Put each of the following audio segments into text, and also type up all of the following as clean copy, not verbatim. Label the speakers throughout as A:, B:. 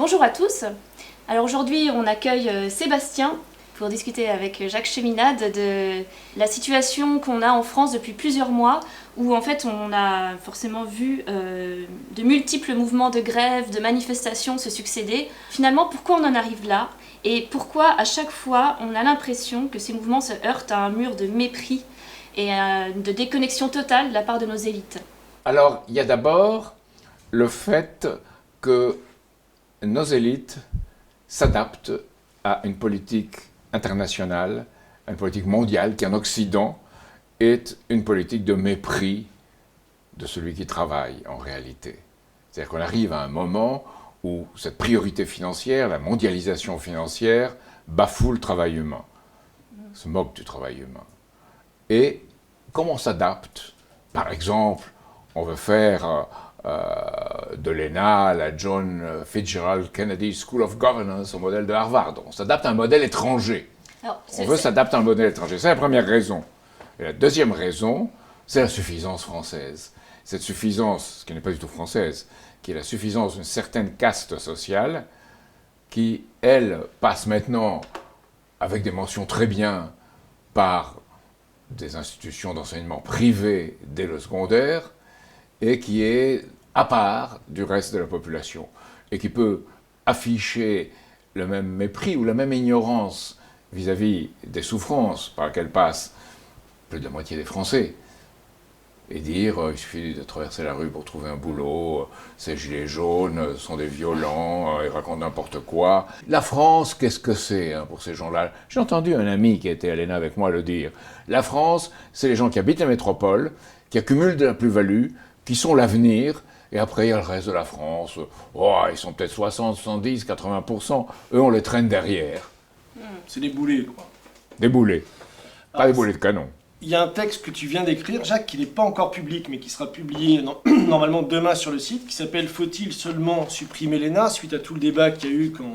A: Bonjour à tous. Alors aujourd'hui, on accueille Sébastien pour discuter avec Jacques Cheminade de la situation qu'on a en France depuis plusieurs mois, où en fait on a forcément vu de multiples mouvements de grève, de manifestations se succéder. Finalement, pourquoi on en arrive là? Et pourquoi à chaque fois on a l'impression que ces mouvements se heurtent à un mur de mépris et de déconnexion totale de la part de nos élites?
B: Alors, il y a d'abord le fait que nos élites s'adaptent à une politique internationale, à une politique mondiale qui en Occident est une politique de mépris de celui qui travaille en réalité. C'est-à-dire qu'on arrive à un moment où cette priorité financière, la mondialisation financière, bafoue le travail humain, se moque du travail humain. Et comment on s'adapte? Par exemple, on veut faire de l'ENA la John Fitzgerald Kennedy School of Governance au modèle de Harvard. On s'adapte à un modèle étranger. On veut s'adapter à un modèle étranger. C'est la première raison. Et la deuxième raison, c'est la suffisance française. Cette suffisance, qui n'est pas du tout française, qui est la suffisance d'une certaine caste sociale, qui, elle, passe maintenant, avec des mentions très bien, par des institutions d'enseignement privées dès le secondaire, et qui est à part du reste de la population, et qui peut afficher le même mépris ou la même ignorance vis-à-vis des souffrances par lesquelles passent plus de la moitié des Français, et dire il suffit de traverser la rue pour trouver un boulot, ces gilets jaunes sont des violents, ils racontent n'importe quoi. La France, qu'est-ce que c'est pour ces gens-là? J'ai entendu un ami qui était à l'ENA avec moi le dire. La France, c'est les gens qui habitent la métropole, qui accumulent de la plus-value, qui sont l'avenir, et après il y a le reste de la France. Oh, ils sont peut-être 60, 70, 80%, eux on les traîne derrière.
C: C'est des boulets, quoi.
B: Des boulets, pas des boulets de canon.
C: Il y a un texte que tu viens d'écrire, Jacques, qui n'est pas encore public, mais qui sera publié normalement demain sur le site, qui s'appelle « Faut-il seulement supprimer l'ENA ?» suite à tout le débat qu'il y a eu quand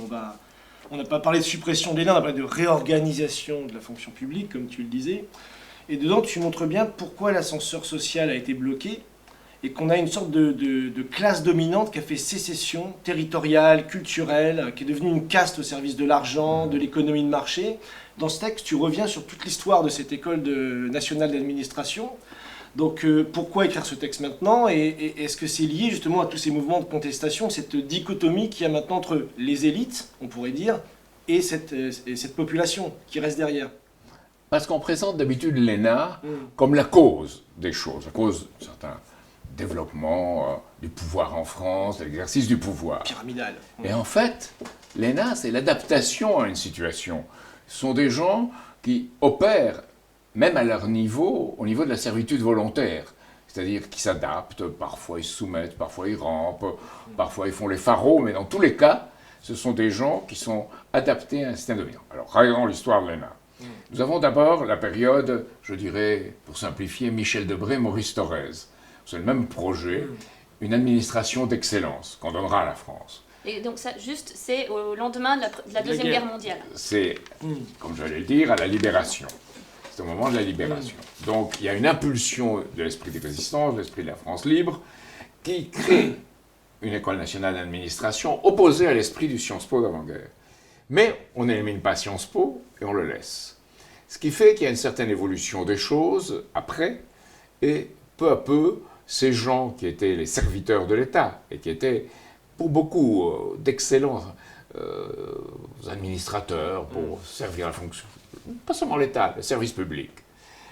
C: on n'a pas parlé de suppression de l'ENA, on a parlé de réorganisation de la fonction publique, comme tu le disais. Et dedans, tu montres bien pourquoi l'ascenseur social a été bloqué et qu'on a une sorte de classe dominante qui a fait sécession territoriale, culturelle, qui est devenue une caste au service de l'argent, de l'économie de marché. Dans ce texte, tu reviens sur toute l'histoire de cette école nationale d'administration. Donc pourquoi écrire ce texte maintenant? Et est-ce que c'est lié justement à tous ces mouvements de contestation, cette dichotomie qu'il y a maintenant entre les élites, on pourrait dire, et cette population qui reste derrière?
B: Parce qu'on présente d'habitude l'ENA comme la cause des choses, la cause de certains développement du pouvoir en France, l'exercice du pouvoir.
C: Pyramidal.
B: Et en fait, l'ENA, c'est l'adaptation à une situation. Ce sont des gens qui opèrent, même à leur niveau, au niveau de la servitude volontaire. C'est-à-dire qu'ils s'adaptent, parfois ils se soumettent, parfois ils rampent, parfois ils font les pharaons, mais dans tous les cas, ce sont des gens qui sont adaptés à un système dominant. Alors, regardons l'histoire de l'ENA. Nous avons d'abord la période, je dirais, pour simplifier, Michel Debré, Maurice Thorez. C'est le même projet, une administration d'excellence qu'on donnera à la France.
A: Et donc ça, juste, c'est au lendemain de la Deuxième Guerre mondiale.
B: C'est, comme j'allais le dire, à la libération. C'est au moment de la libération. Donc il y a une impulsion de l'esprit des résistants, de l'esprit de la France libre, qui crée une école nationale d'administration opposée à l'esprit du Sciences Po d'avant-guerre. Mais on n'élimine pas Sciences Po et on le laisse. Ce qui fait qu'il y a une certaine évolution des choses après, et peu à peu, ces gens qui étaient les serviteurs de l'État et qui étaient pour beaucoup d'excellents administrateurs pour servir la fonction, pas seulement l'État, le service public.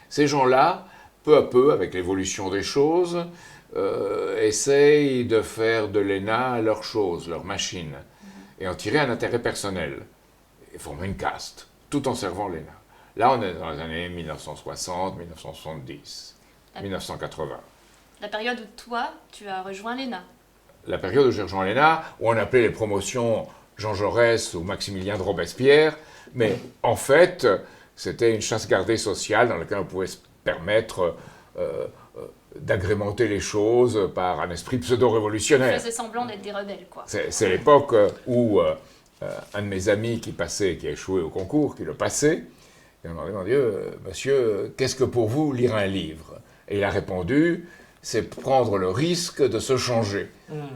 B: Ces gens-là, peu à peu, avec l'évolution des choses, essayent de faire de l'ENA leur chose, leur machine, et en tirer un intérêt personnel, et former une caste, tout en servant l'ENA. Là, on est dans les années 1960, 1970, 1980.
A: La période où toi, tu as rejoint l'ENA.
B: La période où j'ai rejoint l'ENA, où on appelait les promotions Jean Jaurès ou Maximilien de Robespierre, mais en fait, c'était une chasse gardée sociale dans laquelle on pouvait se permettre d'agrémenter les choses par un esprit pseudo-révolutionnaire.
A: Ils faisaient semblant d'être des rebelles, quoi.
B: C'est l'époque où un de mes amis qui a échoué au concours, qui le passait, il m'a demandé, monsieur, qu'est-ce que pour vous lire un livre? Et il a répondu, c'est prendre le risque de se changer.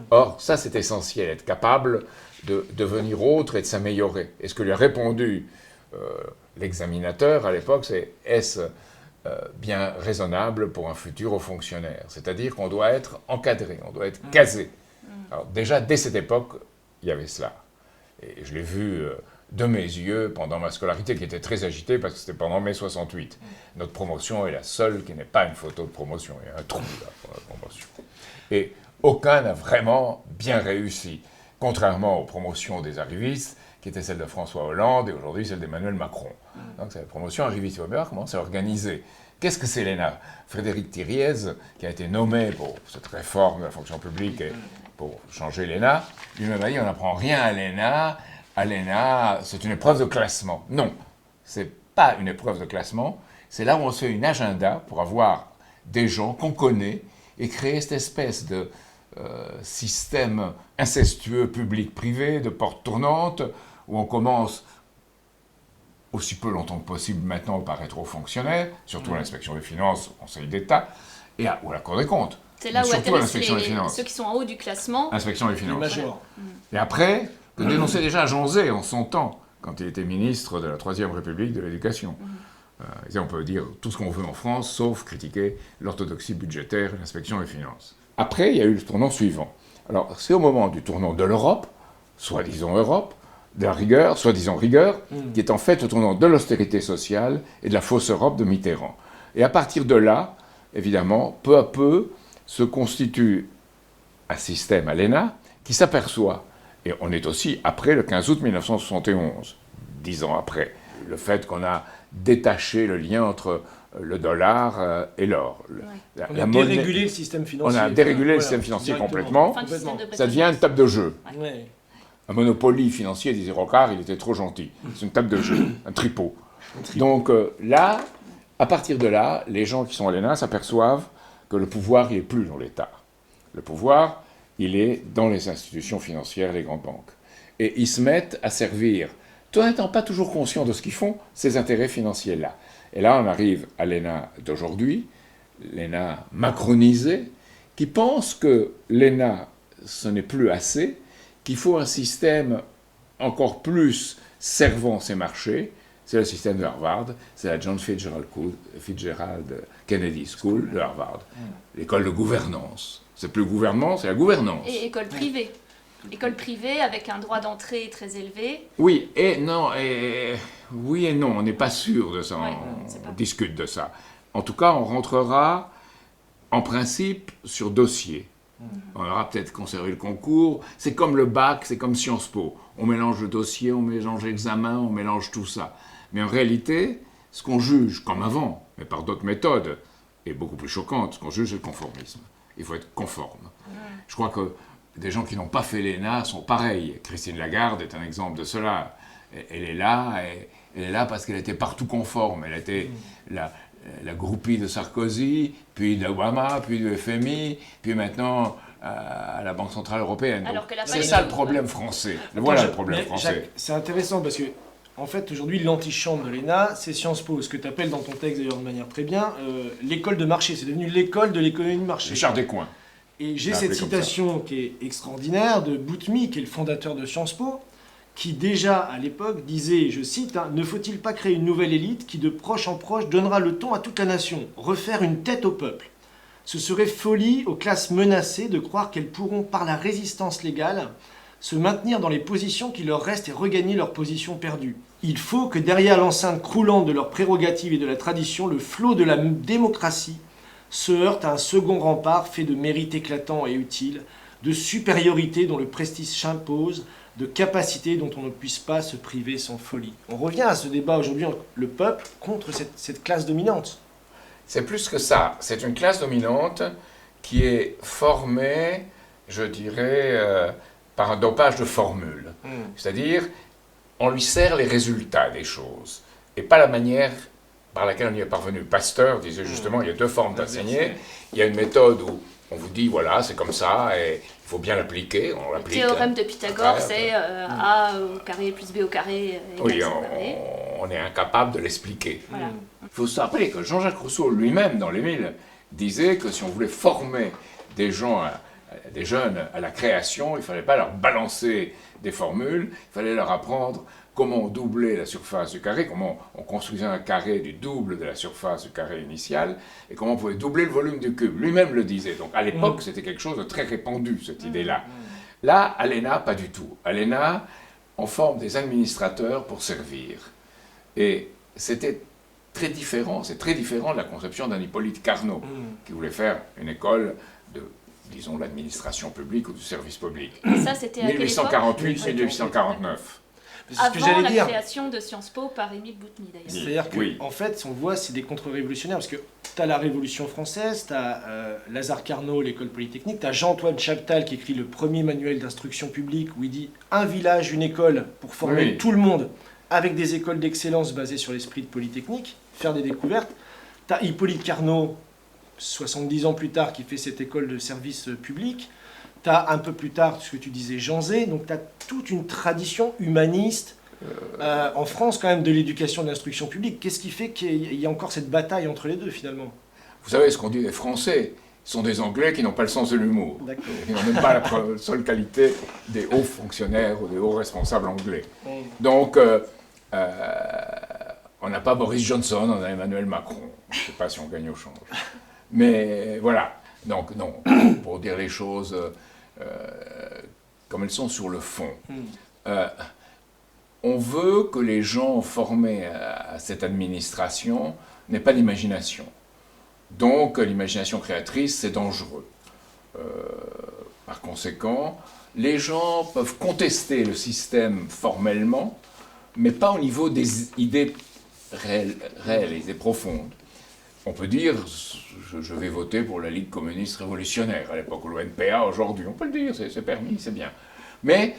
B: Or, ça c'est essentiel, être capable de devenir autre et de s'améliorer. Et ce que lui a répondu l'examinateur à l'époque, c'est « Est-ce bien raisonnable pour un futur haut fonctionnaire ?» C'est-à-dire qu'on doit être encadré, on doit être casé. Alors déjà, dès cette époque, il y avait cela. Et je l'ai vu de mes yeux pendant ma scolarité, qui était très agitée, parce que c'était pendant mai 68. Notre promotion est la seule qui n'est pas une photo de promotion. Il y a un trou là pour la promotion. Et aucun n'a vraiment bien réussi, contrairement aux promotions des arrivistes, qui était celle de François Hollande, et aujourd'hui celle d'Emmanuel Macron. Donc c'est la promotion arriviste. Il faut bien voir comment c'est organisé. Qu'est-ce que c'est l'ENA? Frédéric Thiriez, qui a été nommé pour cette réforme de la fonction publique et pour changer l'ENA, lui-même a dit on n'apprend rien à l'ENA. À l'ENA, c'est une épreuve de classement. Non, c'est pas une épreuve de classement. C'est là où on se fait une agenda pour avoir des gens qu'on connaît et créer cette espèce de système incestueux public-privé, de porte tournante, où on commence aussi peu longtemps que possible maintenant par être haut fonctionnaire, surtout à l'inspection des finances, au Conseil d'État, ou à la Cour des comptes.
A: C'est là où
B: surtout à
A: atterrissent
B: l'inspection des finances.
A: ceux qui sont en haut du classement.
B: Inspection des finances.
C: Major.
B: Et après, que dénonçait déjà Jean Zay en son temps, quand il était ministre de la Troisième République de l'Éducation. On peut dire tout ce qu'on veut en France, sauf critiquer l'orthodoxie budgétaire et l'inspection des finances. Après, il y a eu le tournant suivant. Alors, c'est au moment du tournant de l'Europe, soi-disant Europe, de la rigueur, soi-disant rigueur, qui est en fait le tournant de l'austérité sociale et de la fausse Europe de Mitterrand. Et à partir de là, évidemment, peu à peu, se constitue un système à l'ENA qui s'aperçoit, et on est aussi après le 15 août 1971, 10 ans après, le fait qu'on a détaché le lien entre le dollar et l'or.
C: On a dérégulé le système financier.
B: On a dérégulé le système financier complètement.
A: Fin du système de
B: Ça devient une table de jeu.
C: Ouais.
B: Un Monopoly financier, disait Rocard, il était trop gentil. C'est une table de jeu, un tripot. Donc là, à partir de là, les gens qui sont à l'ENA s'aperçoivent que le pouvoir, il n'est plus dans l'État. Le pouvoir, il est dans les institutions financières, les grandes banques. Et ils se mettent à servir, tout en n'étant pas toujours conscients de ce qu'ils font, ces intérêts financiers-là. Et là, on arrive à l'ENA d'aujourd'hui, l'ENA macronisée, qui pense que l'ENA, ce n'est plus assez, qu'il faut un système encore plus servant ces marchés. C'est le système de Harvard, c'est la John Fitzgerald Kennedy School de Harvard, l'école de gouvernance. C'est plus le gouvernement, c'est la gouvernance.
A: Et école privée. École privée avec un droit d'entrée très élevé.
B: Oui et non, oui et non, on n'est pas sûr de ça,
A: Ouais,
B: on discute de ça. En tout cas, on rentrera en principe sur dossier. On aura peut-être conservé le concours. C'est comme le bac, c'est comme Sciences Po. On mélange le dossier, on mélange l'examen, on mélange tout ça. Mais en réalité, ce qu'on juge, comme avant, mais par d'autres méthodes, est beaucoup plus choquante. Ce qu'on juge, c'est le conformisme. Il faut être conforme. Je crois que des gens qui n'ont pas fait l'ENA sont pareils. Christine Lagarde est un exemple de cela. Elle est là parce qu'elle était partout conforme. Elle était la groupie de Sarkozy, puis d'Obama, puis du FMI, puis maintenant à la Banque Centrale Européenne. C'est ça le problème français. Voilà le problème français.
C: Jacques, c'est intéressant parce que, en fait, aujourd'hui, l'antichambre de l'ENA, c'est Sciences Po. Ce que tu appelles dans ton texte, d'ailleurs, de manière très bien, l'école de marché. C'est devenu l'école de l'économie de marché.
B: Richard Descoings.
C: Et j'ai cette citation qui est extraordinaire de Boutmy, qui est le fondateur de Sciences Po, qui déjà à l'époque disait, je cite, « Ne faut-il pas créer une nouvelle élite qui de proche en proche donnera le ton à toute la nation, refaire une tête au peuple. Ce serait folie aux classes menacées de croire qu'elles pourront, par la résistance légale, se maintenir dans les positions qui leur restent et regagner leurs positions perdues. Il faut que derrière l'enceinte croulante de leurs prérogatives et de la tradition, le flot de la démocratie se heurte à un second rempart fait de mérites éclatants et utiles, de supériorité dont le prestige s'impose, de capacité dont on ne puisse pas se priver sans folie. » On revient à ce débat aujourd'hui entre le peuple contre cette classe dominante.
B: C'est plus que ça. C'est une classe dominante qui est formée, je dirais, par un dopage de formules. C'est-à-dire, on lui sert les résultats des choses, et pas la manière par laquelle on y est parvenu. Pasteur disait justement, il y a deux formes d'enseigner. Il y a une méthode où on vous dit, voilà, c'est comme ça, et il faut bien l'appliquer, on l'applique.
A: Le théorème de Pythagore, c'est A au carré plus B au carré égale
B: oui,
A: C au carré.
B: on est incapable de l'expliquer.
A: Voilà.
B: Il faut se rappeler que Jean-Jacques Rousseau lui-même, dans l'Émile, disait que si on voulait former des gens des jeunes à la création, il ne fallait pas leur balancer des formules, il fallait leur apprendre comment doubler la surface du carré, comment on construisait un carré du double de la surface du carré initial, et comment on pouvait doubler le volume du cube. Lui-même le disait. Donc à l'époque, c'était quelque chose de très répandu, cette idée-là. Là, à l'ENA, pas du tout. À l'ENA, on forme des administrateurs pour servir. Et c'était très différent, c'est très différent de la conception d'un Hippolyte Carnot, qui voulait faire une école de, disons, l'administration publique ou du service public.
A: Et ça, c'était à
B: 1848-1849.
C: C'est ce que
A: avant
C: j'allais
A: la
C: dire.
A: création de Sciences Po par Émile Boutmy, d'ailleurs.
C: C'est-à-dire que,
B: Oui.
C: en fait, on voit, c'est des contre-révolutionnaires, parce que tu as la Révolution française, tu as Lazare Carnot, l'école polytechnique, tu as Jean-Antoine Chaptal qui écrit le premier manuel d'instruction publique où il dit un village, une école pour former
B: Oui.
C: tout le monde avec des écoles d'excellence basées sur l'esprit de Polytechnique, faire des découvertes. Tu as Hippolyte Carnot, 70 ans plus tard, qui fait cette école de service public. Tu as un peu plus tard ce que tu disais, Jean Zay. Donc tu as toute une tradition humaniste en France quand même de l'éducation de l'instruction publique. Qu'est-ce qui fait qu'il y a encore cette bataille entre les deux finalement?
B: Vous savez ce qu'on dit des Français, ce sont des Anglais qui n'ont pas le sens de l'humour.
C: D'accord.
B: Ils n'ont même pas la seule qualité des hauts fonctionnaires ou des hauts responsables anglais. Donc, on n'a pas Boris Johnson, on a Emmanuel Macron. Je ne sais pas si on gagne au change. Mais voilà. Donc, non, pour dire les choses comme elles sont sur le fond. On veut que les gens formés à cette administration n'aient pas d'imagination. Donc, l'imagination créatrice, c'est dangereux. Par conséquent, les gens peuvent contester le système formellement, mais pas au niveau des idées réelles, idées profondes. On peut dire, je vais voter pour la Ligue communiste révolutionnaire, à l'époque, ou l'ONPA aujourd'hui, on peut le dire, c'est permis, c'est bien. Mais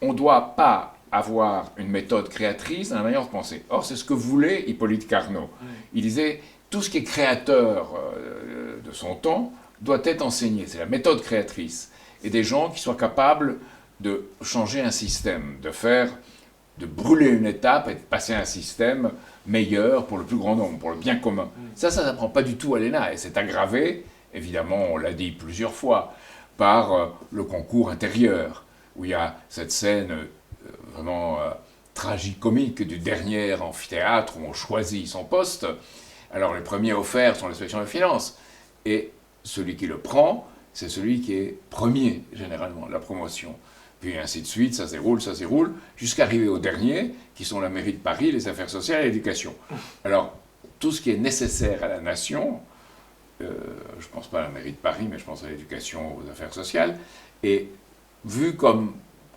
B: on ne doit pas avoir une méthode créatrice dans la manière de penser. Or, c'est ce que voulait Hippolyte Carnot. Il disait, tout ce qui est créateur de son temps doit être enseigné, c'est la méthode créatrice. Et des gens qui soient capables de changer un système, de brûler une étape et de passer à un système meilleur pour le plus grand nombre, pour le bien commun. Ça s'apprend pas du tout à l'ENA, et c'est aggravé, évidemment, on l'a dit plusieurs fois, par le concours intérieur, où il y a cette scène vraiment tragicomique du dernier amphithéâtre où on choisit son poste. Alors les premiers offerts sont l'inspection des finances, et celui qui le prend, c'est celui qui est premier, généralement, la promotion. Puis ainsi de suite, ça se déroule, jusqu'à arriver aux derniers, qui sont la mairie de Paris, les affaires sociales et l'éducation. Alors, tout ce qui est nécessaire à la nation, je ne pense pas à la mairie de Paris, mais je pense à l'éducation, aux affaires sociales, est vu comme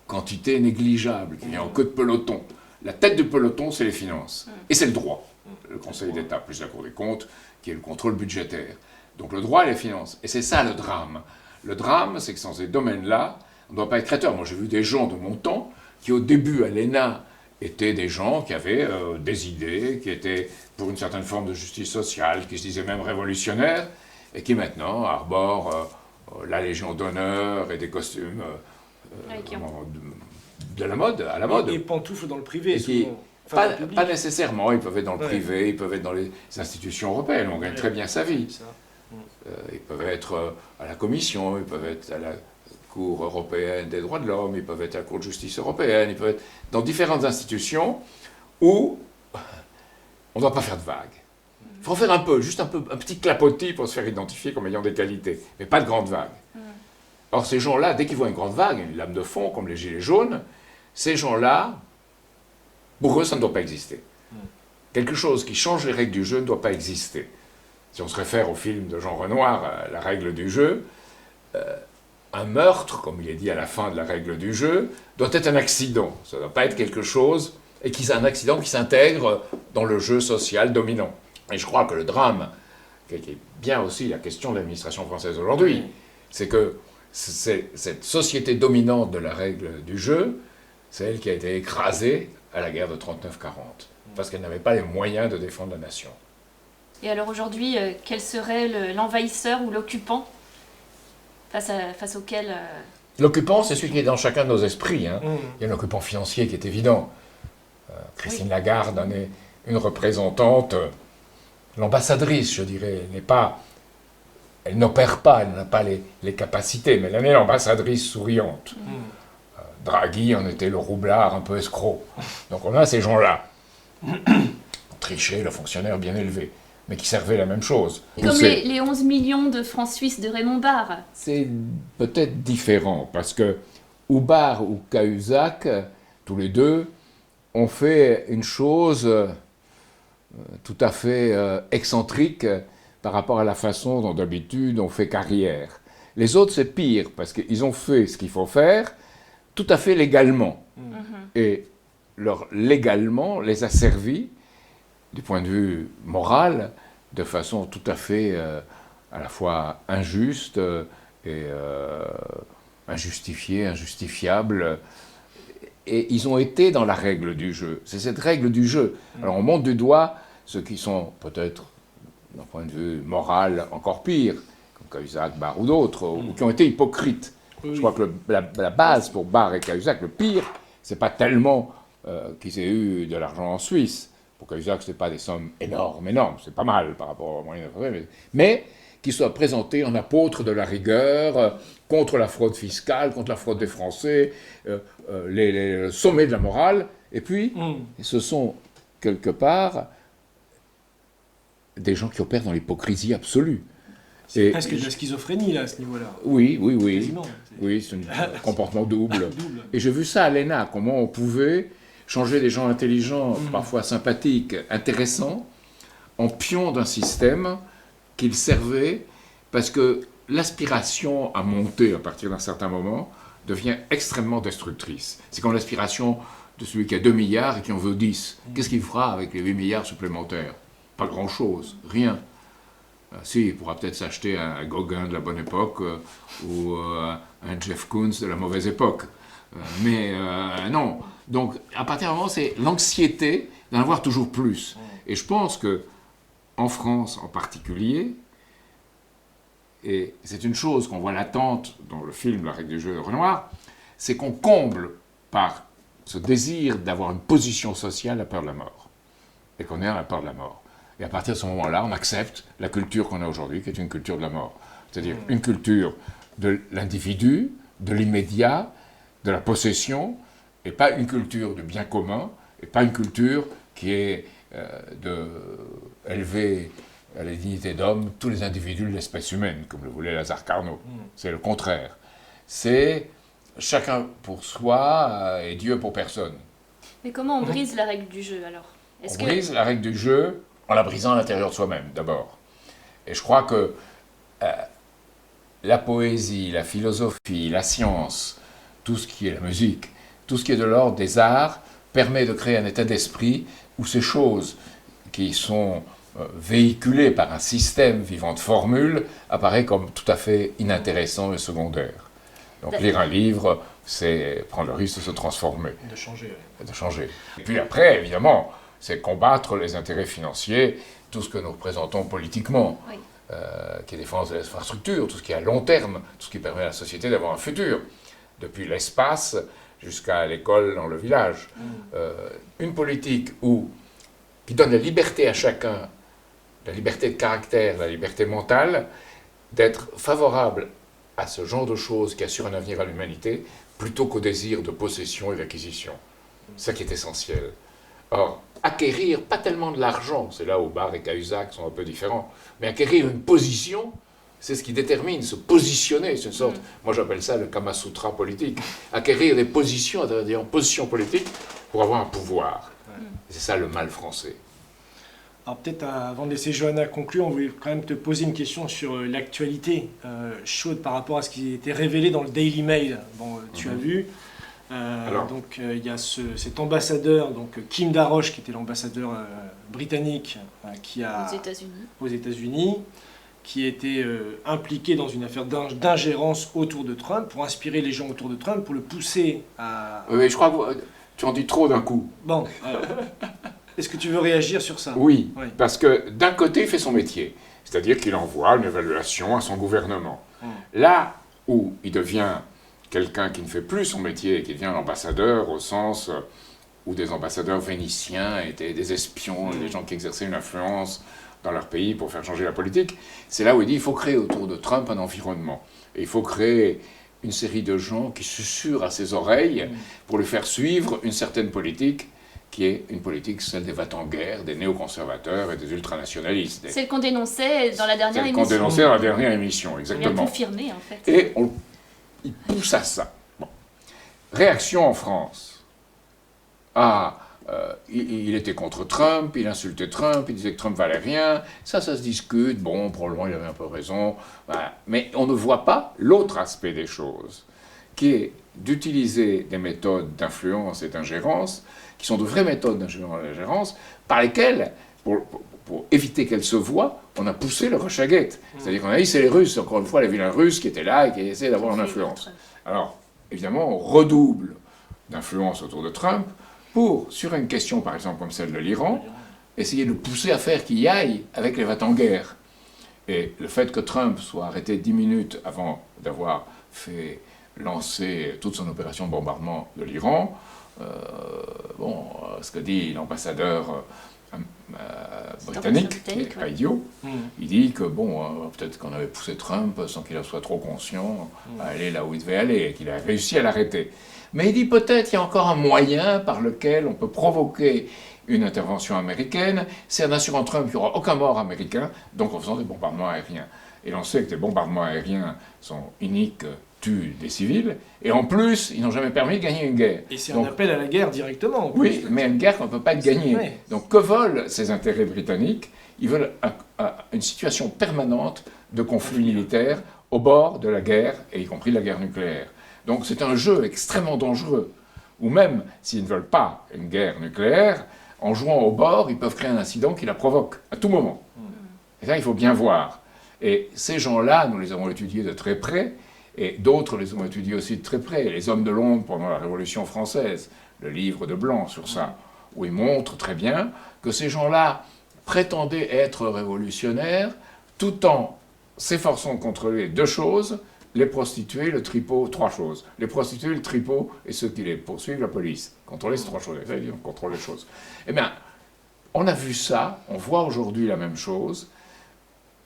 B: quantité négligeable, qui vient en queue de peloton. La tête du peloton, c'est les finances. Et c'est le droit. Le Conseil d'État, plus la Cour des comptes, qui est le contrôle budgétaire. Donc le droit et les finances. Et c'est ça le drame. Le drame, c'est que dans ces domaines-là, on ne doit pas être créateur. Moi, j'ai vu des gens de mon temps qui, au début, à l'ENA, étaient des gens qui avaient des idées, qui étaient pour une certaine forme de justice sociale, qui se disaient même révolutionnaires, et qui maintenant arborent la Légion d'honneur et des costumes de la mode, à la mode.
C: Et pantoufles dans le privé,
B: Qui,
C: souvent. Enfin, dans le public.
B: pas nécessairement, ils peuvent être dans le
C: Ouais.
B: privé, ils peuvent être dans les institutions européennes, on gagne très bien sa vie.
C: Ça.
B: Ils peuvent être à la Commission, ils peuvent être à la Cour européenne des droits de l'homme, ils peuvent être à la Cour de justice européenne, ils peuvent être dans différentes institutions où on ne doit pas faire de vagues. Il faut en faire un peu, juste un petit clapotis pour se faire identifier comme ayant des qualités, mais pas de grandes vagues. Or, ces gens-là, dès qu'ils voient une grande vague, une lame de fond, comme les gilets jaunes, ces gens-là, pour eux, ça ne doit pas exister. Quelque chose qui change les règles du jeu ne doit pas exister. Si on se réfère au film de Jean Renoir, La règle du jeu, un meurtre, comme il est dit à la fin de La règle du jeu, doit être un accident. Ça ne doit pas être quelque chose, et qui est un accident qui s'intègre dans le jeu social dominant. Et je crois que le drame, qui est bien aussi la question de l'administration française aujourd'hui, c'est que cette société dominante de la règle du jeu, c'est elle qui a été écrasée à la guerre de 39-40, parce qu'elle n'avait pas les moyens de défendre la nation.
A: Et alors aujourd'hui, quel serait l'envahisseur ou l'occupant face auquel...
B: L'occupant, c'est celui qui est dans chacun de nos esprits. Hein. Il y a un occupant financier qui est évident. Christine Lagarde en est une représentante, l'ambassadrice, je dirais, n'est pas elle n'opère pas, elle n'a pas les capacités, mais elle est l'ambassadrice souriante. Draghi en était le roublard un peu escroc. Donc on a ces gens-là. Trichet, le fonctionnaire bien élevé, mais qui servait la même chose.
A: Comme les 11 millions de francs suisses de Raymond Barre.
B: C'est peut-être différent, parce que ou Barre ou Cahuzac, tous les deux, ont fait une chose tout à fait excentrique par rapport à la façon dont d'habitude on fait carrière. Les autres, c'est pire, parce qu'ils ont fait ce qu'il faut faire tout à fait légalement. Et leur légalement les a servis, du point de vue moral, de façon tout à fait à la fois injuste et injustifiée, injustifiable. Et ils ont été dans la règle du jeu. C'est cette règle du jeu. Alors on monte du doigt ceux qui sont peut-être, d'un point de vue moral, encore pire, comme Cahuzac, Barre ou d'autres, ou qui ont été hypocrites. Je crois que la base pour Barre et Cahuzac, le pire, c'est pas tellement qu'ils aient eu de l'argent en Suisse. Pour Cahuzac, ce n'est pas des sommes énormes, c'est pas mal par rapport aux moyens de mais qu'ils soient présentés en apôtres de la rigueur, contre la fraude fiscale, contre la fraude des Français, les sommets de la morale, et puis ce sont quelque part des gens qui opèrent dans l'hypocrisie absolue.
C: C'est presque de la schizophrénie, là, à ce niveau-là.
B: Oui.
C: Quasiment.
B: Oui, c'est un comportement double. Et j'ai vu ça à l'ENA, comment on pouvait changer des gens intelligents, parfois sympathiques, intéressants, en pions d'un système qu'ils servaient, parce que l'aspiration à monter à partir d'un certain moment devient extrêmement destructrice. C'est comme l'aspiration de celui qui a 2 milliards et qui en veut 10. Qu'est-ce qu'il fera avec les 8 milliards supplémentaires? Pas grand-chose, rien. Si, il pourra peut-être s'acheter un Gauguin de la bonne époque ou un Jeff Koons de la mauvaise époque. Mais non. Donc, à partir d'un moment, c'est l'anxiété d'en avoir toujours plus. Et je pense que, en France en particulier, et c'est une chose qu'on voit latente dans le film La règle du jeu de Renoir, c'est qu'on comble par ce désir d'avoir une position sociale la peur de la mort. Et qu'on est à la peur de la mort. Et à partir de ce moment-là, on accepte la culture qu'on a aujourd'hui, qui est une culture de la mort. C'est-à-dire une culture de l'individu, de l'immédiat, de la possession, et pas une culture du bien commun, et pas une culture qui est d'élever à la dignité d'homme tous les individus de l'espèce humaine, comme le voulait Lazare Carnot. C'est le contraire. C'est chacun pour soi et Dieu pour personne.
A: Mais comment on brise la règle du jeu, alors?
B: On brise la règle du jeu en la brisant à l'intérieur de soi-même, d'abord. Et je crois que la poésie, la philosophie, la science, tout ce qui est la musique, tout ce qui est de l'ordre des arts, permet de créer un état d'esprit où ces choses qui sont véhiculées par un système vivant de formules apparaissent comme tout à fait inintéressant et secondaire. Donc lire un livre, c'est prendre le risque de se transformer.
C: De changer.
B: De changer. Et puis après, évidemment, c'est combattre les intérêts financiers, tout ce que nous représentons politiquement, qui est défense de l'infrastructure, tout ce qui est à long terme, tout ce qui permet à la société d'avoir un futur, depuis l'espace jusqu'à l'école dans le village. Une politique qui donne la liberté à chacun, la liberté de caractère, la liberté mentale, d'être favorable à ce genre de choses qui assurent un avenir à l'humanité, plutôt qu'au désir de possession et d'acquisition. C'est ça qui est essentiel. Or, acquérir, pas tellement de l'argent, c'est là où Barre et Cahuzac sont un peu différents, mais acquérir une position, c'est ce qui détermine, se positionner, c'est une sorte, moi j'appelle ça le Kama Sutra politique, acquérir des positions, c'est-à-dire une position politique pour avoir un pouvoir. C'est ça le mal français.
C: Alors peut-être avant de laisser Johanna conclure, on voulait quand même te poser une question sur l'actualité chaude par rapport à ce qui était révélé dans le Daily Mail. Bon, tu as vu. Donc il y a cet ambassadeur, donc Kim Darroch, qui était l'ambassadeur britannique aux États-Unis, qui était impliqué dans une affaire d'ingérence autour de Trump, pour inspirer les gens autour de Trump, pour le pousser à...
B: Oui, je crois que tu en dis trop d'un coup.
C: Bon, est-ce que tu veux réagir sur ça?
B: Oui, parce que d'un côté, il fait son métier, c'est-à-dire qu'il envoie une évaluation à son gouvernement. Là où il devient quelqu'un qui ne fait plus son métier et qui devient l'ambassadeur au sens où des ambassadeurs vénitiens étaient des espions, des gens qui exerçaient une influence dans leur pays pour faire changer la politique, c'est là où il dit qu'il faut créer autour de Trump un environnement. Et il faut créer une série de gens qui susurrent à ses oreilles pour lui faire suivre une certaine politique qui est une politique, celle des va-t-en-guerre, des néoconservateurs et des ultranationalistes.
A: Celle qu'on dénonçait dans la dernière émission.
B: Celle qu'on dénonçait dans la dernière émission, exactement.
A: Il a confirmé, en fait.
B: Et il pousse à ça. Bon. Réaction en France. Il était contre Trump, il insultait Trump, il disait que Trump valait rien. Ça se discute. Bon, probablement, il avait un peu raison. Mais on ne voit pas l'autre aspect des choses, qui est d'utiliser des méthodes d'influence et d'ingérence, qui sont de vraies méthodes d'ingérence, par lesquelles, pour éviter qu'elles se voient, on a poussé le Russiagate. C'est-à-dire qu'on a dit, c'est les Russes, encore une fois, les vilains Russes qui étaient là et qui essayaient d'avoir une influence. Alors, évidemment, on redouble d'influence autour de Trump pour, sur une question, par exemple, comme celle de l'Iran, essayer de pousser à faire qu'il y aille avec les va-t-en-guerre. Et le fait que Trump soit arrêté 10 minutes avant d'avoir fait lancer toute son opération de bombardement de l'Iran, ce que dit l'ambassadeur britannique, qui n'est pas idiot, il dit que peut-être qu'on avait poussé Trump sans qu'il en soit trop conscient à aller là où il devait aller et qu'il a réussi à l'arrêter. Mais il dit peut-être qu'il y a encore un moyen par lequel on peut provoquer une intervention américaine, c'est en assurant Trump qu'il n'y aura aucun mort américain, donc en faisant des bombardements aériens. Et l'on sait que les bombardements aériens sont uniques, tuent des civils, et en plus, ils n'ont jamais permis de gagner une guerre.
C: Et c'est un appel à la guerre directement.
B: Oui, mais une guerre qu'on ne peut pas gagner. Ouais. Donc que veulent ces intérêts britanniques? Ils veulent une situation permanente de conflit militaire au bord de la guerre, et y compris de la guerre nucléaire. Donc c'est un jeu extrêmement dangereux, ou même s'ils ne veulent pas une guerre nucléaire, en jouant au bord, ils peuvent créer un incident qui la provoque, à tout moment. Et ça, il faut bien voir. Et ces gens-là, nous les avons étudiés de très près, et d'autres les ont étudiés aussi de très près. Les hommes de l'ombre pendant la Révolution française, le livre de Blanc sur ça, où ils montrent très bien que ces gens-là prétendaient être révolutionnaires, tout en s'efforçant de contrôler deux choses, les prostituées, le tripot, trois choses. Les prostituées, le tripot et ceux qui les poursuivent, la police. Contrôler ces trois choses. On contrôle les choses. Eh bien, on a vu ça, on voit aujourd'hui la même chose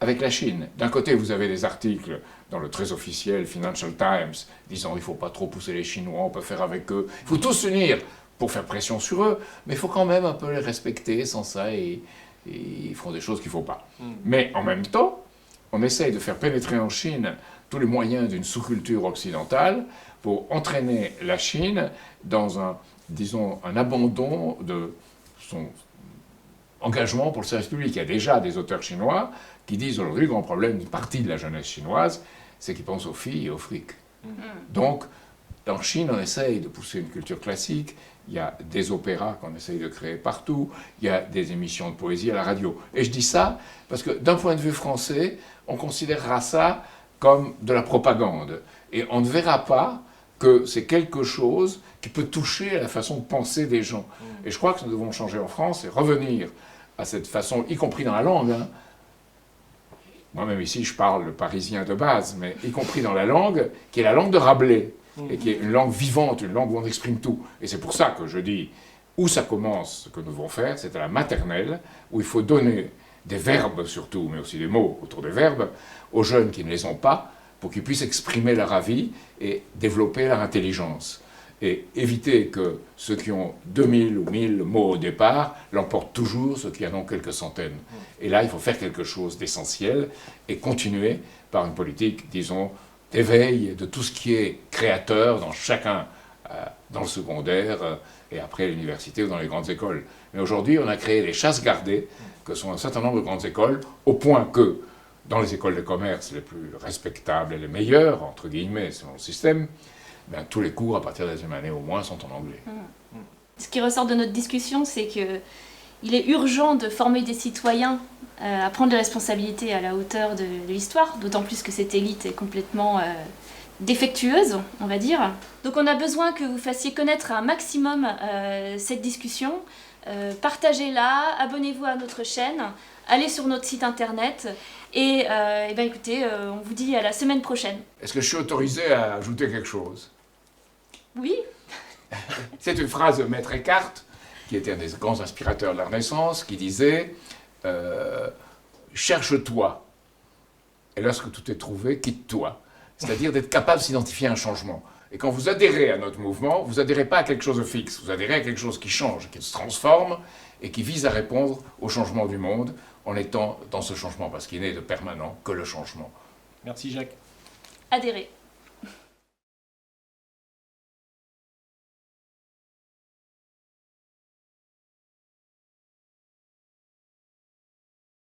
B: avec la Chine. D'un côté, vous avez des articles dans le très officiel Financial Times disant il ne faut pas trop pousser les Chinois, on peut faire avec eux. Il faut tous s'unir pour faire pression sur eux, mais il faut quand même un peu les respecter, sans ça, et ils font des choses qu'il ne faut pas. Mais en même temps, on essaye de faire pénétrer en Chine tous les moyens d'une sous-culture occidentale pour entraîner la Chine dans un abandon de son engagement pour le service public. Il y a déjà des auteurs chinois qui disent aujourd'hui le grand problème d'une partie de la jeunesse chinoise, c'est qu'ils pensent aux filles et au fric. Donc, en Chine, on essaye de pousser une culture classique, il y a des opéras qu'on essaye de créer partout, il y a des émissions de poésie à la radio. Et je dis ça parce que d'un point de vue français, on considérera ça comme de la propagande. Et on ne verra pas que c'est quelque chose qui peut toucher à la façon de penser des gens. Et je crois que nous devons changer en France et revenir à cette façon, y compris dans la langue. Moi-même ici, je parle le parisien de base, mais y compris dans la langue, qui est la langue de Rabelais, et qui est une langue vivante, une langue où on exprime tout. Et c'est pour ça que je dis, où ça commence, ce que nous devons faire, c'est à la maternelle, où il faut donner des verbes surtout, mais aussi des mots autour des verbes, aux jeunes qui ne les ont pas, pour qu'ils puissent exprimer leur avis et développer leur intelligence. Et éviter que ceux qui ont 2000 ou 1000 mots au départ l'emportent toujours ceux qui en ont quelques centaines. Et là, il faut faire quelque chose d'essentiel et continuer par une politique, disons, d'éveil de tout ce qui est créateur dans chacun, dans le secondaire et après à l'université ou dans les grandes écoles. Mais aujourd'hui, on a créé des chasses gardées, que sont un certain nombre de grandes écoles, au point que dans les écoles de commerce les plus respectables et les meilleures, entre guillemets, selon le système, ben, tous les cours, à partir de la deuxième année au moins, sont en anglais.
A: Ce qui ressort de notre discussion, c'est qu'il est urgent de former des citoyens à prendre des responsabilités à la hauteur de l'histoire, d'autant plus que cette élite est complètement défectueuse, on va dire. Donc on a besoin que vous fassiez connaître un maximum cette discussion. Partagez-la, abonnez-vous à notre chaîne, allez sur notre site internet et ben écoutez, on vous dit à la semaine prochaine.
B: Est-ce que je suis autorisé à ajouter quelque chose?
A: Oui.
B: C'est une phrase de Maître Eckhart, qui était un des grands inspirateurs de la Renaissance, qui disait cherche-toi. Et lorsque tout est trouvé, quitte-toi. C'est-à-dire d'être capable de s'identifier à un changement. Et quand vous adhérez à notre mouvement, vous adhérez pas à quelque chose de fixe, vous adhérez à quelque chose qui change, qui se transforme et qui vise à répondre au changement du monde en étant dans ce changement, parce qu'il n'est de permanent que le changement.
C: Merci Jacques.
A: Adhérer.